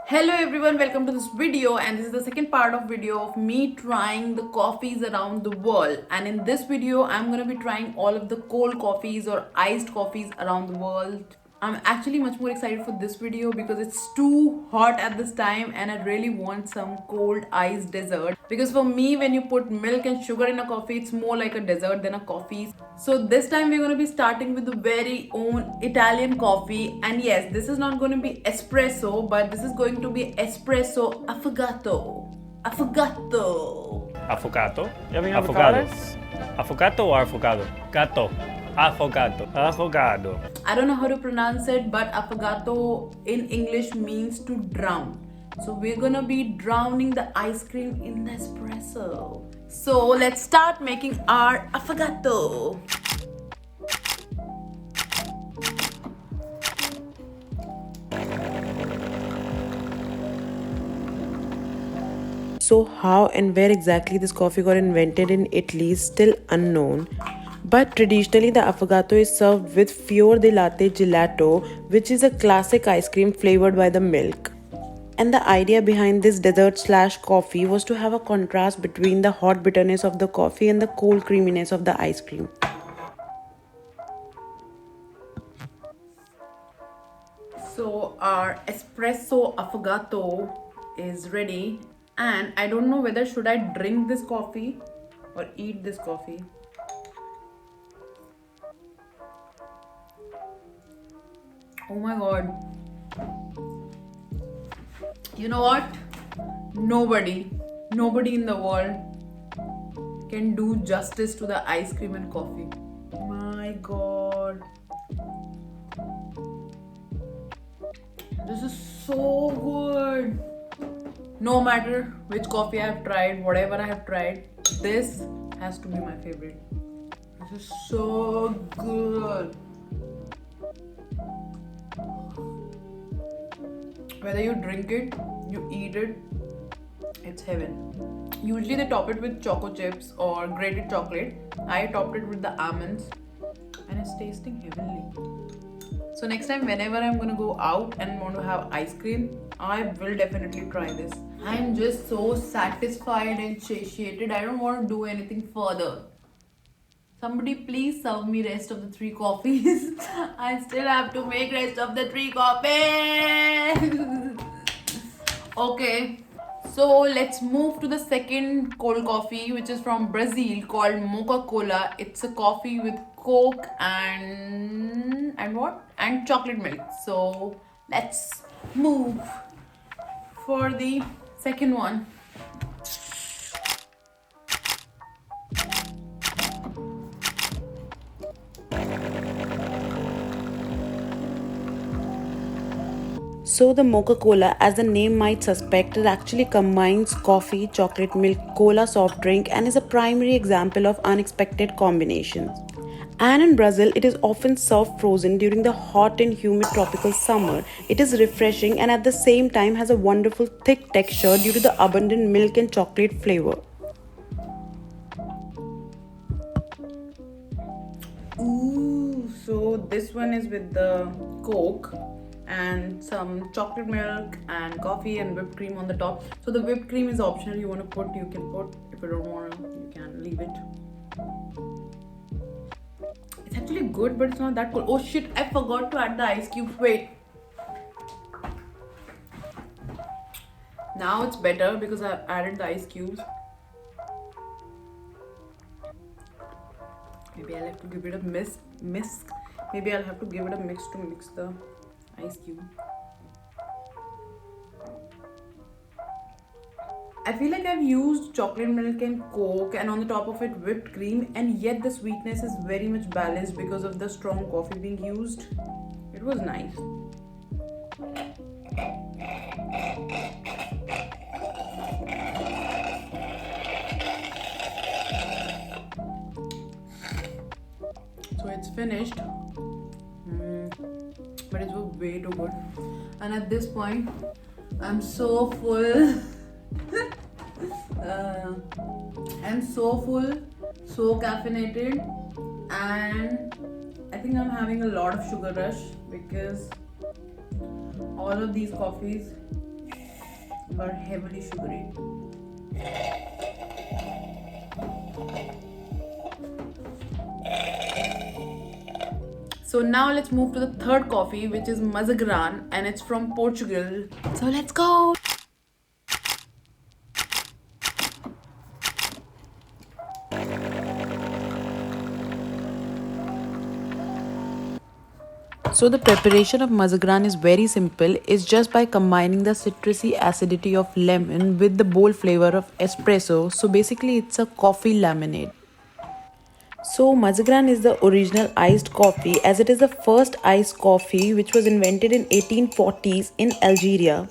Hello everyone, welcome to this video, and this is the second part of video of me trying the coffees around the world. And in this video I'm going to be trying all of the cold coffees or iced coffees around the world. I'm actually much more excited for this video because it's too hot at this time and I really want some cold iced dessert. Because for me, when you put milk and sugar in a coffee, it's more like a dessert than a coffee. So this time we're going to be starting with the very own Italian coffee. And yes, this is not going to be espresso, but this is going to be espresso affogato. Affogato. Affogato? Jag vill Affogato. Affogato or affogato? Gatto. Affogato. Affogato. I don't know how to pronounce it, but affogato in English means to drown. So we're gonna be drowning the ice cream in the espresso. So let's start making our affogato. So how and where exactly this coffee got invented in Italy is still unknown. But traditionally the affogato is served with fior di latte gelato, which is a classic ice cream flavored by the milk. And the idea behind this dessert/coffee was to have a contrast between the hot bitterness of the coffee and the cold creaminess of the ice cream. So our espresso affogato is ready, and I don't know whether should I drink this coffee or eat this coffee. Oh my god. You know what? Nobody in the world can do justice to the ice cream and coffee. My god. This is so good. No matter which coffee I have tried, whatever I have tried, this has to be my favorite. This is so good. Whether you drink it, you eat it, it's heaven. Usually they top it with choco chips or grated chocolate. I topped it with the almonds and it's tasting heavenly. So next time whenever I'm gonna go out and want to have ice cream, I will definitely try this. I'm just so satisfied and satiated. I don't want to do anything further. Somebody please serve me rest of the 3 coffees. I still have to make rest of the 3 coffees. Okay, so let's move to the second cold coffee, which is from Brazil, called Mocha. It's a coffee with Coke and what? And chocolate milk. So let's move for the second one. So the Mocha-Cola, as the name might suspect, it actually combines coffee, chocolate milk, cola soft drink and is a primary example of unexpected combinations. And in Brazil, it is often served frozen during the hot and humid tropical summer. It is refreshing and at the same time has a wonderful thick texture due to the abundant milk and chocolate flavor. Ooh, so this one is with the Coke and some chocolate milk and coffee and whipped cream on the top. So the whipped cream is optional. You want to put, you can put. If you don't want to, you can leave it. It's actually good, but it's not that cool. Oh shit, I forgot to add the ice cubes. Wait. Now it's better because I've added the ice cubes. Maybe I'll have to give it a mix. Maybe I'll have to give it a mix to mix the ice cube. I feel like I've used chocolate milk and Coke and on the top of it whipped cream, and yet the sweetness is very much balanced because of the strong coffee being used. It was nice. So it's finished. But it was way too good. And at this point, I'm so full. I'm so full, so caffeinated, and I think I'm having a lot of sugar rush because all of these coffees or heavily sugary. So now let's move to the third coffee, which is MAZAGRAN, and it's from Portugal. So let's go. So the preparation of mazagran is very simple. It's just by combining the citrusy acidity of lemon with the bold flavor of espresso. So basically it's a coffee lemonade. So mazagran is the original iced coffee as it is the first iced coffee which was invented in 1840s in Algeria.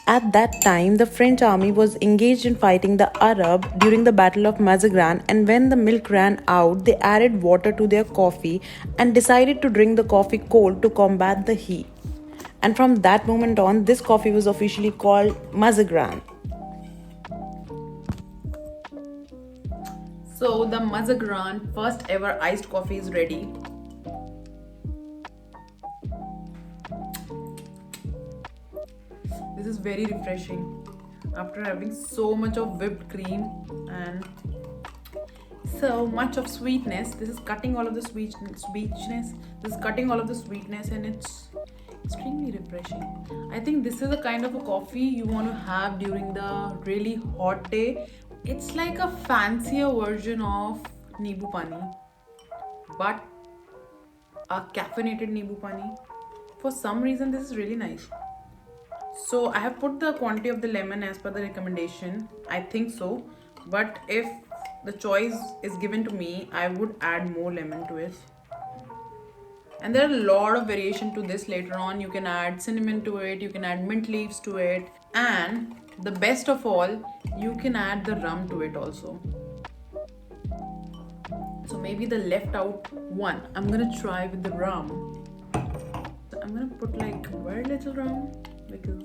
At that time, the French army was engaged in fighting the Arab during the Battle of Mazagran, and when the milk ran out, they added water to their coffee and decided to drink the coffee cold to combat the heat. And from that moment on, this coffee was officially called Mazagran. So the MAZAGRAN first ever iced coffee is ready. This is very refreshing after having so much of whipped cream and so much of sweetness. This is cutting all of the sweetness. This is cutting all of the sweetness, and it's extremely refreshing. I think this is the kind of a coffee you want to have during the really hot day. It's like a fancier version of Nibu Pani, but a caffeinated Nibu Pani. For some reason, this is really nice. So I have put the quantity of the lemon as per the recommendation. I think so. But if the choice is given to me, I would add more lemon to it. And there are a lot of variation to this later on. You can add cinnamon to it, you can add mint leaves to it, and the best of all, you can add the rum to it also. So maybe the left out one, I'm gonna try with the rum. So I'm gonna put like very little rum because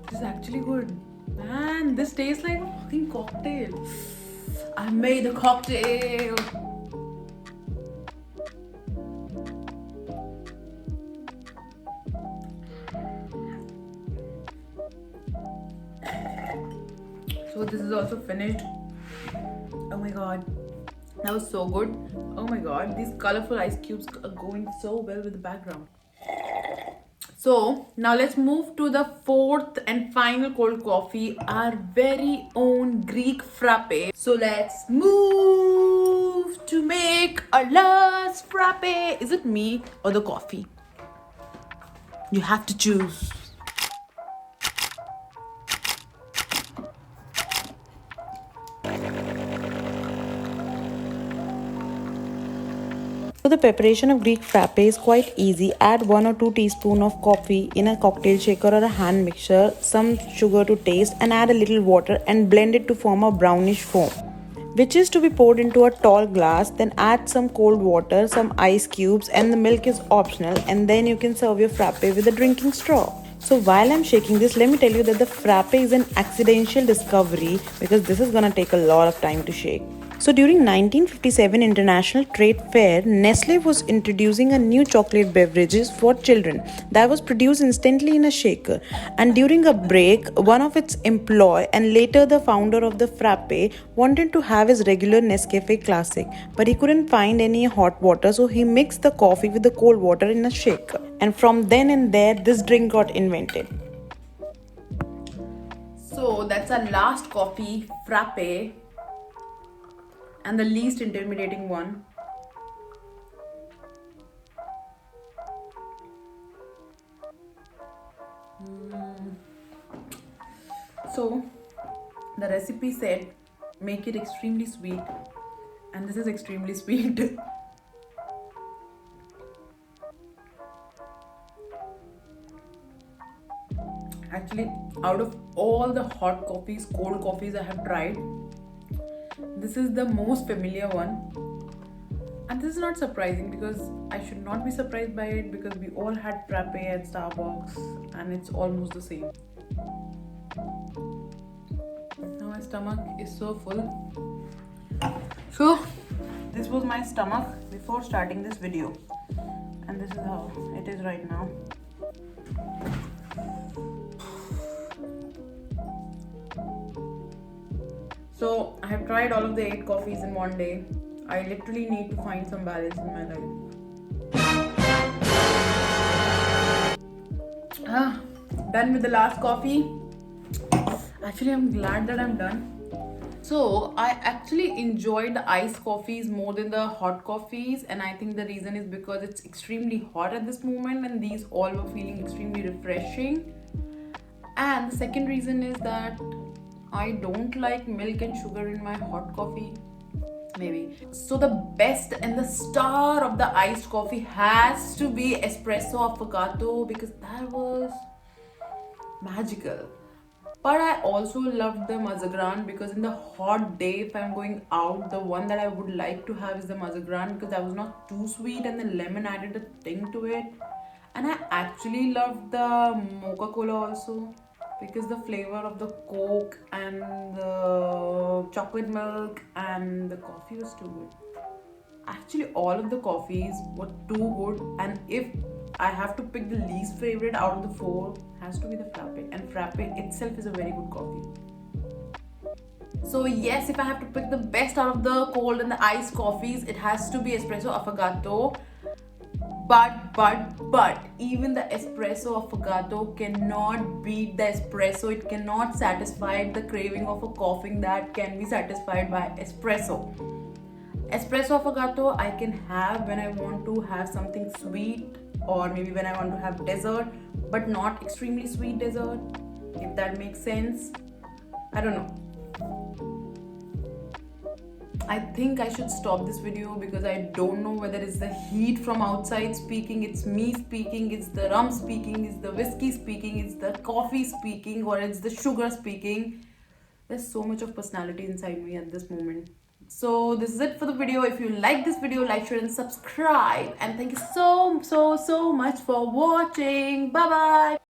this is actually good. Man, this tastes like a fucking cocktail. I made a cocktail. So this is also finished. Oh my god, that was so good. Oh my god, these colorful ice cubes are going so well with the background. So now let's move to the fourth and final cold coffee, our very own Greek frappe. So let's move to make our last frappe. Is it me or the coffee? You have to choose. So the preparation of Greek frappe is quite easy. Add 1 or 2 teaspoons of coffee in a cocktail shaker or a hand mixer, some sugar to taste, and add a little water and blend it to form a brownish foam, which is to be poured into a tall glass. Then add some cold water, some ice cubes, and the milk is optional, and then you can serve your frappe with a drinking straw. So while I'm shaking this, let me tell you that the frappe is an accidental discovery because this is gonna take a lot of time to shake. So during 1957 International Trade Fair, Nestle was introducing a new chocolate beverages for children that was produced instantly in a shaker. And during a break, one of its employee and later the founder of the frappe wanted to have his regular Nescafe Classic, but he couldn't find any hot water, so he mixed the coffee with the cold water in a shaker. And from then and there, this drink got invented. So that's our last coffee, frappe, and the least intimidating one. So the recipe said make it extremely sweet, and this is extremely sweet. Actually, out of all the hot coffees, cold coffees I have tried, this is the most familiar one. And this is not surprising because I should not be surprised by it because we all had frappe at Starbucks and it's almost the same. my stomach is so full. So this was my stomach before starting this video, and this is how it is right now. So I have tried all of the 8 coffees in one day. I literally need to find some balance in my life. Done with the last coffee. Actually, I'm glad that I'm done. So I actually enjoyed the iced coffees more than the hot coffees, and I think the reason is because it's extremely hot at this moment and these all were feeling extremely refreshing. And the second reason is that I don't like milk and sugar in my hot coffee, maybe. So the best and the star of the iced coffee has to be espresso affogato, because that was magical. But I also loved the MAZAGRAN, because in the hot day, if I'm going out, the one that I would like to have is the MAZAGRAN, because that was not too sweet and the lemon added a thing to it. And I actually loved the mocha cola also, because the flavor of the coke and the chocolate milk and the coffee was too good. Actually, all of the coffees were too good, and if I have to pick the least favorite out of the 4, has to be the frappe, and frappe itself is a very good coffee. So yes, if I have to pick the best out of the cold and the iced coffees, it has to be espresso affogato. But even the espresso affogato cannot beat the espresso. It cannot satisfy the craving of a coffee that can be satisfied by espresso. Espresso affogato I can have when I want to have something sweet, or maybe when I want to have dessert, but not extremely sweet dessert, if that makes sense. I don't know. I think I should stop this video because I don't know whether it's the heat from outside speaking, it's me speaking, it's the rum speaking, it's the whiskey speaking, it's the coffee speaking, or it's the sugar speaking. There's so much of personality inside me at this moment. So this is it for the video. If you like this video, like, share and subscribe, and thank you so much for watching. Bye bye.